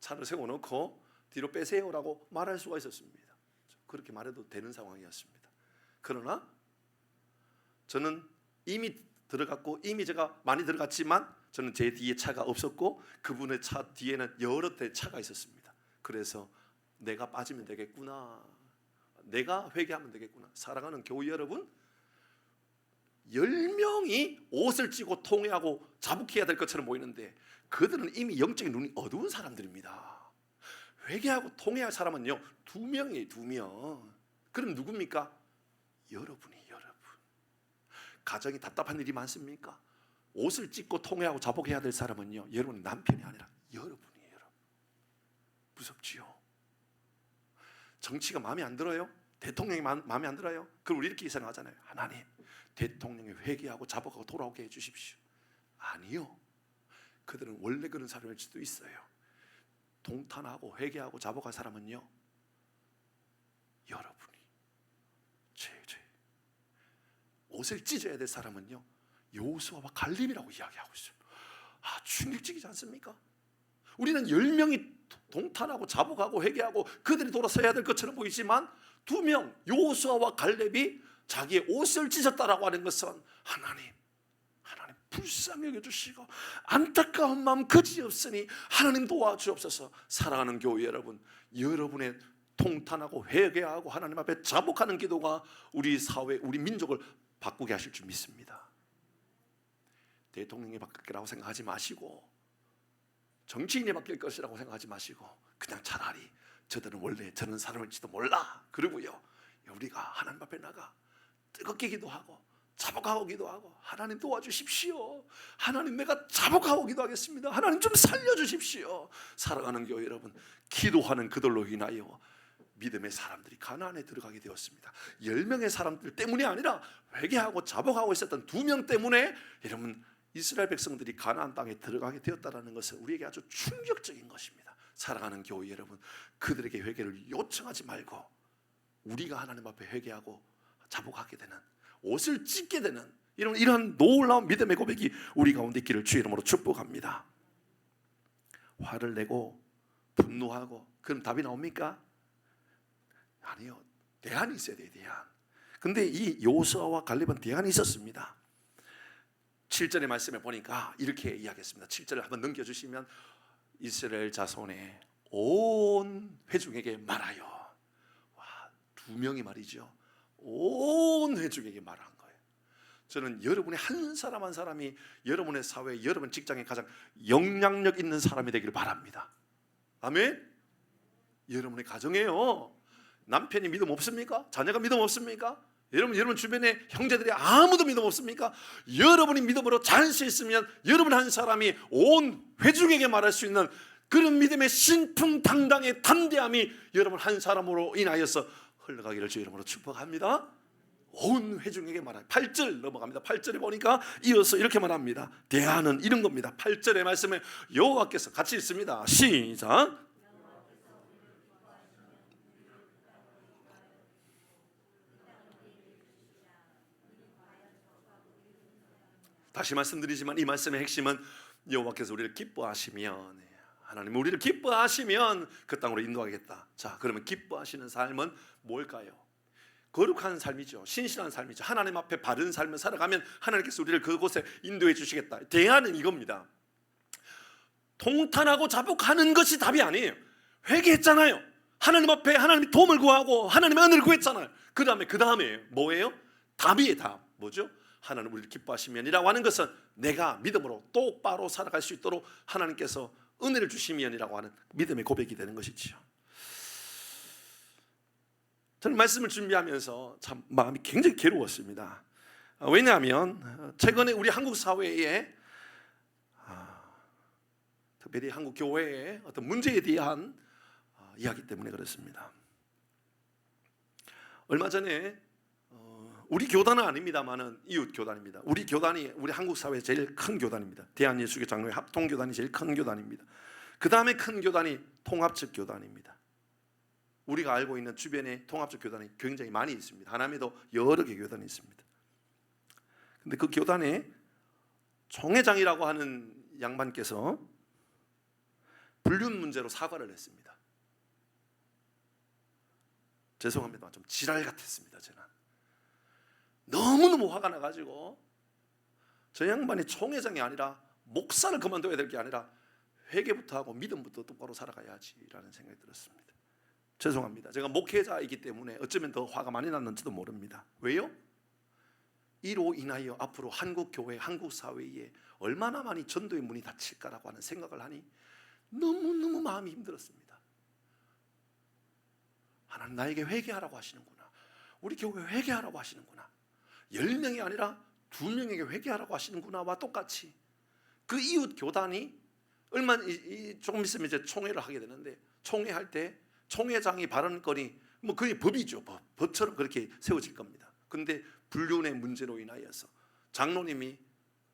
차를 세워놓고 뒤로 빼세요라고 말할 수가 있었습니다. 그렇게 말해도 되는 상황이었습니다. 그러나 저는 이미 들어갔고, 이미 제가 많이 들어갔지만 저는 제 뒤에 차가 없었고 그분의 차 뒤에는 여러 대 차가 있었습니다. 그래서 내가 빠지면 되겠구나, 내가 회개하면 되겠구나. 사랑하는 교회 여러분, 10명이 옷을 찢고 통회하고 자복해야 될 것처럼 보이는데 그들은 이미 영적인 눈이 어두운 사람들입니다. 회개하고 통회할 사람은요, 2명이에요. 2명. 그럼 누굽니까? 여러분이. 여러분, 가정이 답답한 일이 많습니까? 옷을 찢고 통회하고 자복해야 될 사람은요, 여러분 남편이 아니라 여러분이에요. 여러분. 무섭지요? 정치가 마음에 안 들어요? 대통령이 마음에 안 들어요? 그럼 우리 이렇게 생각하잖아요. 하나님, 대통령이 회개하고 자복하고 돌아오게 해주십시오. 아니요, 그들은 원래 그런 사람일 수도 있어요. 동탄하고 회개하고 자복할 사람은요, 여러분이. 옷을 찢어야 될 사람은요, 여호수아와 갈렙이라고 이야기하고 있어요. 충격적이지 않습니까? 우리는 10명이 동탄하고 자복하고 회개하고 그들이 돌아서야 될 것처럼 보이지만 2명, 여호수아와 갈렙이 자기의 옷을 찢었다라고 하는 것은 하나님 불쌍히 여겨주시고 안타까운 마음 그지없으니 하나님 도와주옵소서. 사랑하는 교회 여러분, 여러분의 통탄하고 회개하고 하나님 앞에 자복하는 기도가 우리 사회, 우리 민족을 바꾸게 하실 줄 믿습니다. 대통령이 바뀔 거라고 생각하지 마시고 정치인이 바뀔 것이라고 생각하지 마시고 그냥 차라리 저들은 원래 저런 사람일지도 몰라, 그러고요, 우리가 하나님 앞에 나가 뜨겁게 기도하고 자복하고 기도하고, 하나님 도와주십시오. 하나님 내가 자복하고 기도하겠습니다. 하나님 좀 살려주십시오. 사랑하는 교회 여러분, 기도하는 그들로 인하여 믿음의 사람들이 가나안에 들어가게 되었습니다. 10명의 사람들 때문이 아니라 회개하고 자복하고 있었던 2명 때문에 여러분 이스라엘 백성들이 가나안 땅에 들어가게 되었다는 것은 우리에게 아주 충격적인 것입니다. 사랑하는 교회 여러분, 그들에게 회개를 요청하지 말고 우리가 하나님 앞에 회개하고 자복하게 되는, 옷을 찢게 되는 이러한 놀라운 믿음의 고백이 우리 가운데 있기를 주의 이름으로 축복합니다. 화를 내고 분노하고 그럼 답이 나옵니까? 아니요. 대안이 있어야 돼요. 대안. 근데 이 여호수아와 갈렙은 대안이 있었습니다. 7절의 말씀에 보니까 이렇게 이야기했습니다. 7절을 한번 넘겨주시면, 이스라엘 자손의 온 회중에게 말하여. 와, 2명이 말이죠. 온 회중에게 말한 거예요. 저는 여러분의 한 사람 한 사람이 여러분의 사회, 여러분 직장에 가장 영향력 있는 사람이 되기를 바랍니다. 아멘. 여러분의 가정에요, 남편이 믿음 없습니까? 자녀가 믿음 없습니까? 여러분 주변에 형제들이 아무도 믿음 없습니까? 여러분이 믿음으로 잘 수 있으면 여러분 한 사람이 온 회중에게 말할 수 있는 그런 믿음의 신풍당당의 담대함이 여러분 한 사람으로 인하여서 흘러가기를 주의 이름으로 축복합니다. 온 회중에게 말합니다. 8절 넘어갑니다. 8절에 보니까 이어서 이렇게 말합니다. 대안은 이런 겁니다. 8절의 말씀에 여호와께서 같이 있습니다. 시작. 다시 말씀드리지만 이 말씀의 핵심은 여호와께서 우리를 기뻐하시면, 하나님 우리를 기뻐하시면 그 땅으로 인도하겠다. 자, 그러면 기뻐하시는 삶은 뭘까요? 거룩한 삶이죠. 신실한 삶이죠. 하나님 앞에 바른 삶을 살아가면 하나님께서 우리를 그곳에 인도해 주시겠다. 대안은 이겁니다. 통탄하고 자복하는 것이 답이 아니에요. 회개했잖아요. 하나님 앞에 하나님의 도움을 구하고 하나님의 은혜를 구했잖아요. 그 다음에 뭐예요? 답이에요. 답. 뭐죠? 하나님 우리를 기뻐하시면이라고 하는 것은 내가 믿음으로 똑바로 살아갈 수 있도록 하나님께서 은혜를 주시면이라고 하는 믿음의 고백이 되는 것이지요. 저는 말씀을 준비하면서 참 마음이 굉장히 괴로웠습니다. 왜냐하면 최근에 우리 한국 사회에, 특별히 한국 교회의 어떤 문제에 대한 이야기 때문에 그렇습니다. 얼마 전에 우리 교단은 아닙니다만은 이웃 교단입니다. 우리 교단이 우리 한국 사회의 제일 큰 교단입니다. 대한예수교 장로회 합동교단이 제일 큰 교단입니다. 그 다음에 큰 교단이 통합적 교단입니다. 우리가 알고 있는 주변에 통합적 교단이 굉장히 많이 있습니다. 하나님에도 여러 개 교단이 있습니다. 근데 그 교단에 총회장이라고 하는 양반께서 불륜 문제로 사과를 했습니다. 죄송합니다. 좀 지랄 같았습니다. 저는 너무너무 화가 나가지고 저 양반이 총회장이 아니라 목사를 그만둬야 될 게 아니라 회개부터 하고 믿음부터 똑바로 살아가야지라는 생각이 들었습니다. 죄송합니다. 제가 목회자이기 때문에 어쩌면 더 화가 많이 났는지도 모릅니다. 왜요? 이로 인하여 앞으로 한국 교회, 한국 사회에 얼마나 많이 전도의 문이 닫힐까라고 하는 생각을 하니 너무너무 마음이 힘들었습니다. 하나님 나에게 회개하라고 하시는구나. 우리 교회 회개하라고 하시는구나. 10명이 아니라 2명에게 회개하라고 하시는구나와 똑같이 그 이웃 교단이 조금 있으면 이제 총회를 하게 되는데, 총회할 때 총회장이 발언권이 뭐 그게 법이죠. 법처럼 그렇게 세워질 겁니다. 그런데 불륜의 문제로 인하여서 장로님이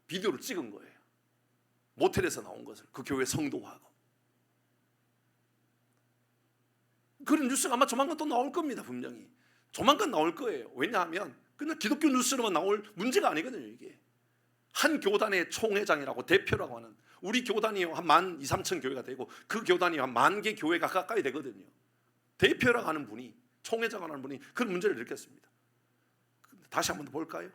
비디오를 찍은 거예요. 모텔에서 나온 것을 그 교회 성도하고. 그런 뉴스가 아마 조만간 또 나올 겁니다. 분명히 조만간 나올 거예요. 왜냐하면 그냥 기독교 뉴스로만 나올 문제가 아니거든요. 이게 한 교단의 총회장이라고 대표라고 하는, 우리 교단이 한 12,000-13,000 교회가 되고 그 교단이 한 10,000개 교회가 가까이 되거든요. 대표라고 하는 분이, 총회장이라고 하는 분이 그런 문제를 일으켰습니다. 다시 한번 더 볼까요?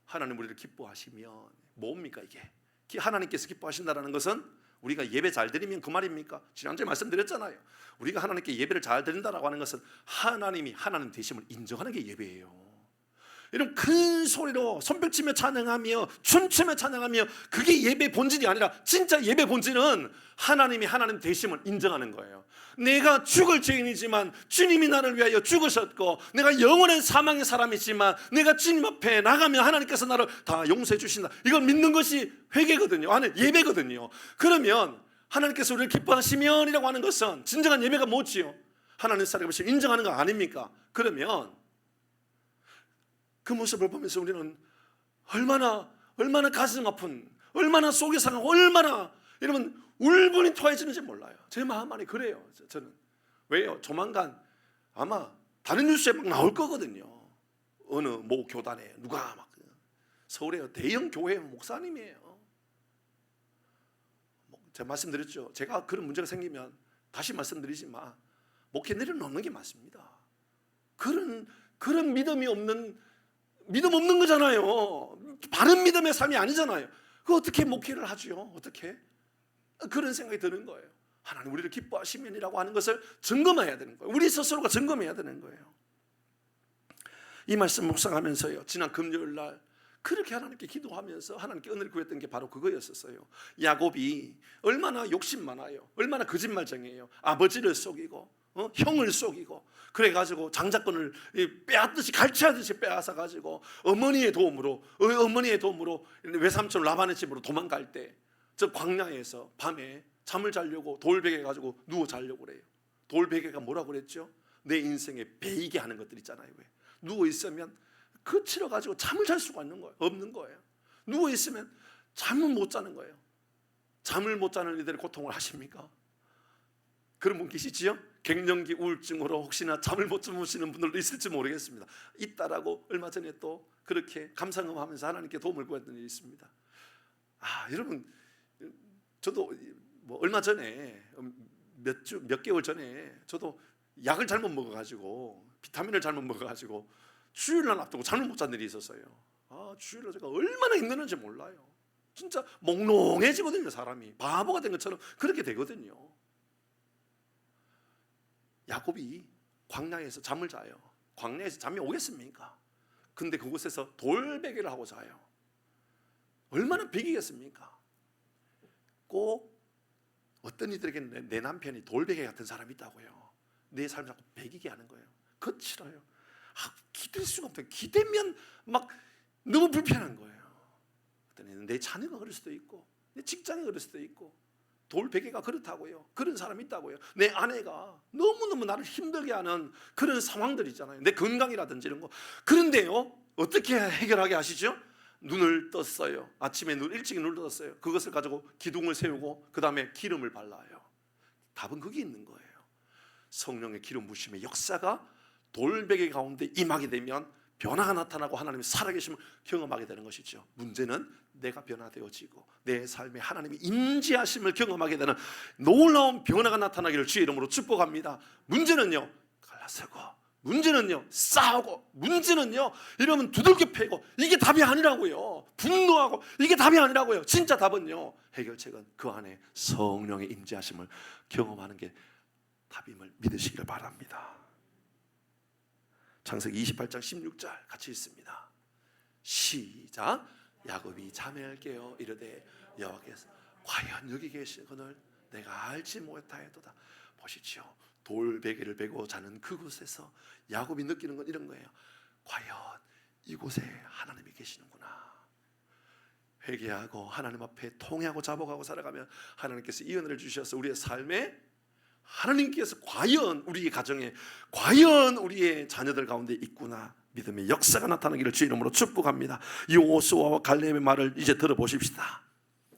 하나님 우리를 기뻐하시면 뭡니까 이게? 하나님께서 기뻐하신다는 것은 우리가 예배 잘 드리면 그 말입니까? 지난주에 말씀드렸잖아요. 우리가 하나님께 예배를 잘 드린다라고 하는 것은 하나님이 하나님 되심을 인정하는 게 예배예요. 이런 큰 소리로 손뼉치며 찬양하며 춤추며 찬양하며, 그게 예배 본질이 아니라 진짜 예배 본질은 하나님이 하나님 되심을 인정하는 거예요. 내가 죽을 죄인이지만 주님이 나를 위하여 죽으셨고, 내가 영원한 사망의 사람이지만 내가 주님 앞에 나가면 하나님께서 나를 다 용서해 주신다. 이걸 믿는 것이 회개거든요. 아니, 예배거든요. 그러면 하나님께서 우리를 기뻐하시면이라고 하는 것은 진정한 예배가 뭐지요? 하나님 사람을 인정하는 거 아닙니까? 그러면 그 모습을 보면서 우리는 얼마나 가슴 아픈, 얼마나 속이 상하고, 얼마나 여러분 울분이 토해지는지 몰라요. 제 마음 안에 그래요. 저는 왜요? 조만간 아마 다른 뉴스에 막 나올 거거든요. 어느 모 교단에 누가 막 서울의 대형 교회 목사님이에요. 제가 말씀드렸죠. 제가 그런 문제가 생기면 다시 말씀드리지만 목회 내려놓는 게 맞습니다. 그런 믿음 없는 거잖아요. 바른 믿음의 삶이 아니잖아요. 그 어떻게 목회를 하죠? 어떻게? 그런 생각이 드는 거예요. 하나님 우리를 기뻐하시면이라고 하는 것을 점검해야 되는 거예요. 우리 스스로가 점검해야 되는 거예요. 이 말씀 묵상하면서요, 지난 금요일 날 그렇게 하나님께 기도하면서 하나님께 은혜를 구했던 게 바로 그거였었어요. 야곱이 얼마나 욕심 많아요. 얼마나 거짓말쟁이에요. 아버지를 속이고 형을 속이고, 그래가지고 장자권을 빼앗듯이 갈취하듯이 빼앗아가지고 어머니의 도움으로 외삼촌 라반의 집으로 도망갈 때 저 광야에서 밤에 잠을 자려고 돌베개 가지고 누워 자려고 그래요. 돌베개가 뭐라고 그랬죠? 내 인생에 배이게 하는 것들 있잖아요. 왜? 누워 있으면 거칠어 가지고 잠을 잘 수가 없는 거예요. 누워 있으면 잠을 못 자는 거예요. 잠을 못 자는 이들의 고통을 아십니까? 그런 분 계시지요? 갱년기 우울증으로 혹시나 잠을 못 주무시는 분들도 있을지 모르겠습니다. 있다라고 얼마 전에 또 그렇게 감상하면서 하나님께 도움을 구했던 일이 있습니다. 여러분, 저도 뭐 얼마 전에 몇 개월 전에 저도 약을 잘못 먹어가지고, 비타민을 잘못 먹어가지고 주일날 앞두고 잠을 못 잔 일이 있었어요. 주일날 제가 얼마나 힘드는지 몰라요. 진짜 몽롱해지거든요. 사람이 바보가 된 것처럼 그렇게 되거든요. 야곱이 광야에서 잠을 자요. 광야에서 잠이 오겠습니까? 근데 그곳에서 돌베개를 하고 자요. 얼마나 배기겠습니까? 꼭 어떤 이들에게는 내 남편이 돌베개 같은 사람이 있다고요. 내 삶을 자꾸 배기게 하는 거예요. 거칠어요. 기댈 수가 없어요. 기대면 막 너무 불편한 거예요. 어떤 애는 내 자녀가 그럴 수도 있고, 내 직장이 그럴 수도 있고, 돌베개가 그렇다고요. 그런 사람이 있다고요. 내 아내가 너무너무 나를 힘들게 하는 그런 상황들 있잖아요. 내 건강이라든지 이런 거. 그런데요, 어떻게 해결하게 하시죠? 눈을 떴어요. 아침에 일찍 눈을 떴어요. 그것을 가지고 기둥을 세우고 그 다음에 기름을 발라요. 답은 거기 있는 거예요. 성령의 기름 부심의 역사가 돌베개 가운데 임하게 되면 변화가 나타나고 하나님의 살아계심을 경험하게 되는 것이죠. 문제는 내가 변화되어지고 내 삶에 하나님의 임재하심을 경험하게 되는 놀라운 변화가 나타나기를 주의 이름으로 축복합니다. 문제는요, 갈라서고, 문제는요, 싸우고, 문제는요, 이러면 두들겨 패고, 이게 답이 아니라고요. 분노하고, 이게 답이 아니라고요. 진짜 답은요, 해결책은 그 안에 성령의 임재하심을 경험하는 게 답임을 믿으시길 바랍니다. 창세기 28장 16절 같이 읽습니다. 시작. 야곱이 잠을 깨어 이르되 여호와께서 과연 여기 계시거늘 내가 알지 못하였도다. 보십시오. 돌베개를 베고 자는 그곳에서 야곱이 느끼는 건 이런 거예요. 과연 이곳에 하나님이 계시는구나. 회개하고 하나님 앞에 통회하고 자복하고 살아가면 하나님께서 이 은혜를 주셔서 우리의 삶에, 하나님께서 과연 우리의 가정에, 과연 우리의 자녀들 가운데 있구나, 믿음의 역사가 나타나기를 주의 이름으로 축복합니다. 여호수아와 갈렙의 말을 이제 들어보십시다.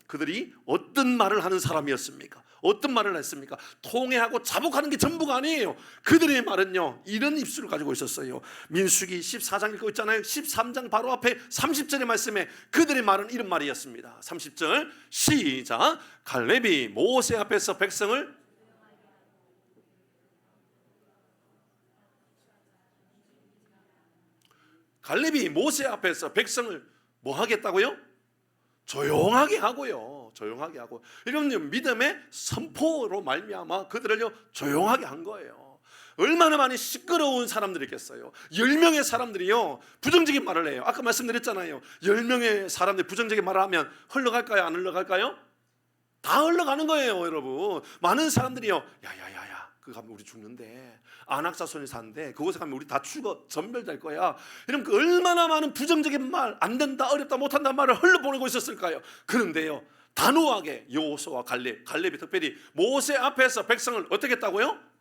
그들이 어떤 말을 하는 사람이었습니까? 어떤 말을 했습니까? 통회하고 자복하는 게 전부가 아니에요. 그들의 말은요, 이런 입술을 가지고 있었어요. 민수기 14장 읽고 있잖아요. 13장 바로 앞에 30절의 말씀에 그들의 말은 이런 말이었습니다. 30절 시작. 갈렙이 모세 앞에서 백성을 뭐 하겠다고요? 조용하게 하고요. 조용하게 하고, 이런 믿음의 선포로 말미암아 그들을요 조용하게 한 거예요. 얼마나 많이 시끄러운 사람들이 있겠어요. 10명의 사람들이요 부정적인 말을 해요. 아까 말씀드렸잖아요. 10명의 사람들이 부정적인 말을 하면 흘러갈까요? 안 흘러갈까요? 다 흘러가는 거예요, 여러분. 많은 사람들이요, 야야야야, 그거 가면 우리 죽는데, 안악자손이 사는데 그곳에 가면 우리 다 죽어 전멸될 거야. 이러면 그 얼마나 많은 부정적인 말, 안 된다, 어렵다, 못한다 말을 흘러보내고 있었을까요? 그런데요, 단호하게 여호수아와 갈렙이 특별히 모세 앞에서 백성을 어떻게 했다고요?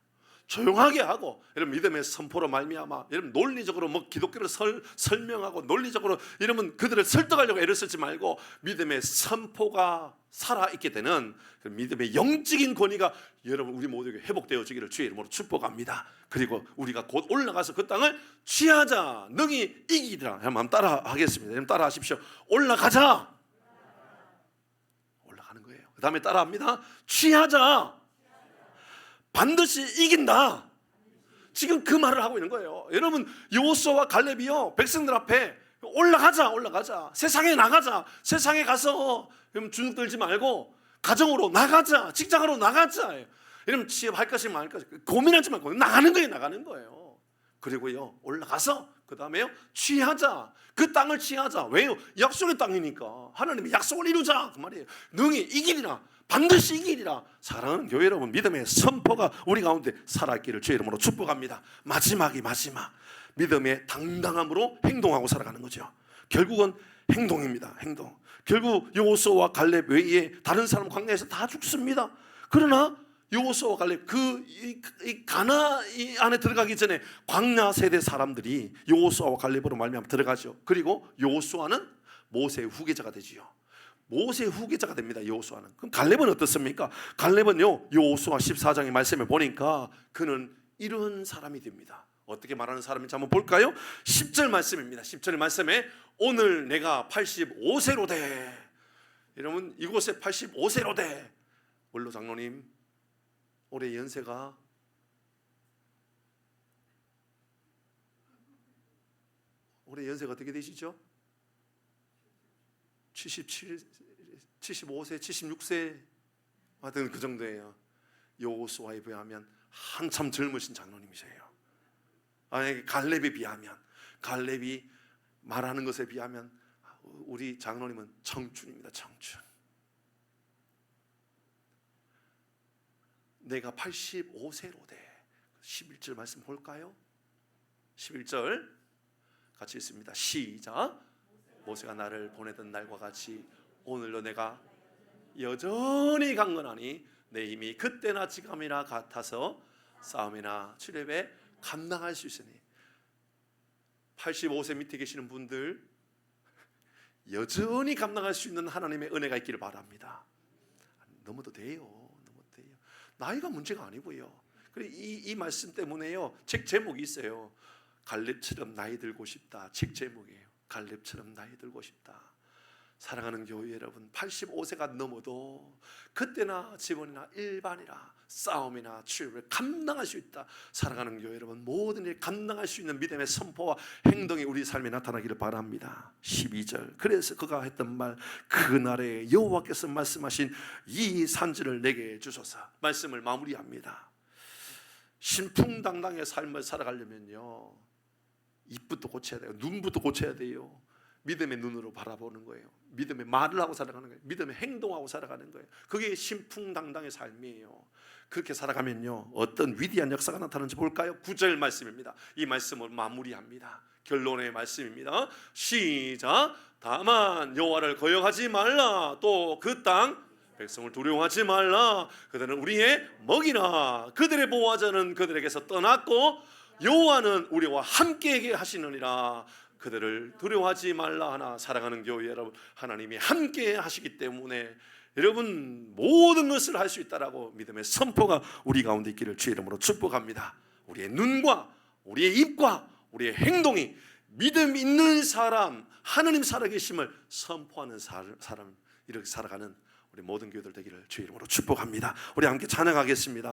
조용하게 하고, 여러분 믿음의 선포로 말미암아, 여러분 논리적으로 뭐 기독교를 설명하고 논리적으로 이러면 그들을 설득하려고 애를 쓰지 말고 믿음의 선포가 살아있게 되는 그 믿음의 영적인 권위가 여러분 우리 모두에게 회복되어지기를 주의 이름으로 축복합니다. 그리고 우리가 곧 올라가서 그 땅을 취하자, 능히 이기리라. 한번 따라 하겠습니다. 여러분 따라 하십시오. 올라가자. 올라가는 거예요. 그 다음에 따라 합니다. 취하자. 반드시 이긴다. 지금 그 말을 하고 있는 거예요. 여러분 여호수아와 갈렙이요 백성들 앞에 올라가자. 세상에 나가자. 세상에 가서 주눅 들지 말고 가정으로 나가자. 직장으로 나가자. 이러면 취업할 것이 많을 것이 고민하지 말고 나가는 거예요. 그리고요 올라가서 그 다음에요 취하자. 그 땅을 취하자. 왜요? 약속의 땅이니까 하나님의 약속을 이루자 그 말이에요. 능히 이기리라. 반드시 이기리라. 사랑하는 교회 여러분, 믿음의 선포가 우리 가운데 살아있기를 주의 이름으로 축복합니다. 마지막 믿음의 당당함으로 행동하고 살아가는 거죠. 결국은 행동입니다. 행동. 결국 여호수아와 갈렙 외에 다른 사람 광야에서 다 죽습니다. 그러나 여호수아와 갈렙 이 가나안 안에 들어가기 전에 광야 세대 사람들이 여호수아와 갈렙으로 말미암아 들어가죠. 그리고 여호수아는 모세의 후계자가 되지요. 모세의 후계자가 됩니다. 여호수아는. 그럼 갈렙은 어떻습니까? 갈렙은요 여호수아 14장의 말씀에 보니까 그는 이런 사람이 됩니다. 어떻게 말하는 사람인지 한번 볼까요? 10절 말씀입니다. 10절 말씀에 오늘 내가 85세로 돼. 여러분 이곳에 85세로 돼. 원로 장로님 올해 연세가 어떻게 되시죠? 77, 75세, 76세 하여튼 그 정도예요. 여호수아에 비하면 한참 젊으신 장로님이세요. 아니 갈렙에 비하면, 갈렙이 말하는 것에 비하면 우리 장로님은 청춘입니다. 청춘. 내가 85세로 돼. 11절 말씀 볼까요? 11절 같이 있습니다. 시작. 모세가 나를 보내던 날과 같이 오늘도 내가 여전히 강건하니 내 힘이 그때나 지금이나 같아서 싸움이나 출애굽에 감당할 수 있으니. 85세 밑에 계시는 분들 여전히 감당할 수 있는 하나님의 은혜가 있기를 바랍니다. 넘어도 돼요. 나이가 문제가 아니고요. 이 말씀 때문에요 책 제목이 있어요. 갈렙처럼 나이 들고 싶다. 책 제목이에요. 갈렙처럼 나이 들고 싶다. 사랑하는 교회 여러분, 85세가 넘어도 그때나 지번이나 일반이나 싸움이나 출애굽을 감당할 수 있다. 사랑하는 교회 여러분, 모든 일 감당할 수 있는 믿음의 선포와 행동이 우리 삶에 나타나기를 바랍니다. 12절 그래서 그가 했던 말, 그날에 여호와께서 말씀하신 이 산지를 내게 주소서. 말씀을 마무리합니다. 신풍당당의 삶을 살아가려면요 입부터 고쳐야 돼요. 눈부터 고쳐야 돼요. 믿음의 눈으로 바라보는 거예요. 믿음의 말을 하고 살아가는 거예요. 믿음의 행동하고 살아가는 거예요. 그게 신풍당당의 삶이에요. 그렇게 살아가면요 어떤 위대한 역사가 나타나는지 볼까요? 9절 말씀입니다. 이 말씀을 마무리합니다. 결론의 말씀입니다. 시작. 다만 여호와를 거역하지 말라. 또 그 땅 백성을 두려워하지 말라. 그들은 우리의 먹이라. 그들의 보호자는 그들에게서 떠났고 여호와는 우리와 함께 하시느니라. 그들을 두려워하지 말라 하나. 사랑하는 교회 여러분, 하나님이 함께 하시기 때문에 여러분 모든 것을 할 수 있다라고 믿음의 선포가 우리 가운데 있기를 주의 이름으로 축복합니다. 우리의 눈과 우리의 입과 우리의 행동이 믿음 있는 사람, 하나님 살아계심을 선포하는 사람, 이렇게 살아가는 우리 모든 교회들 되기를 주의 이름으로 축복합니다. 우리 함께 찬양하겠습니다.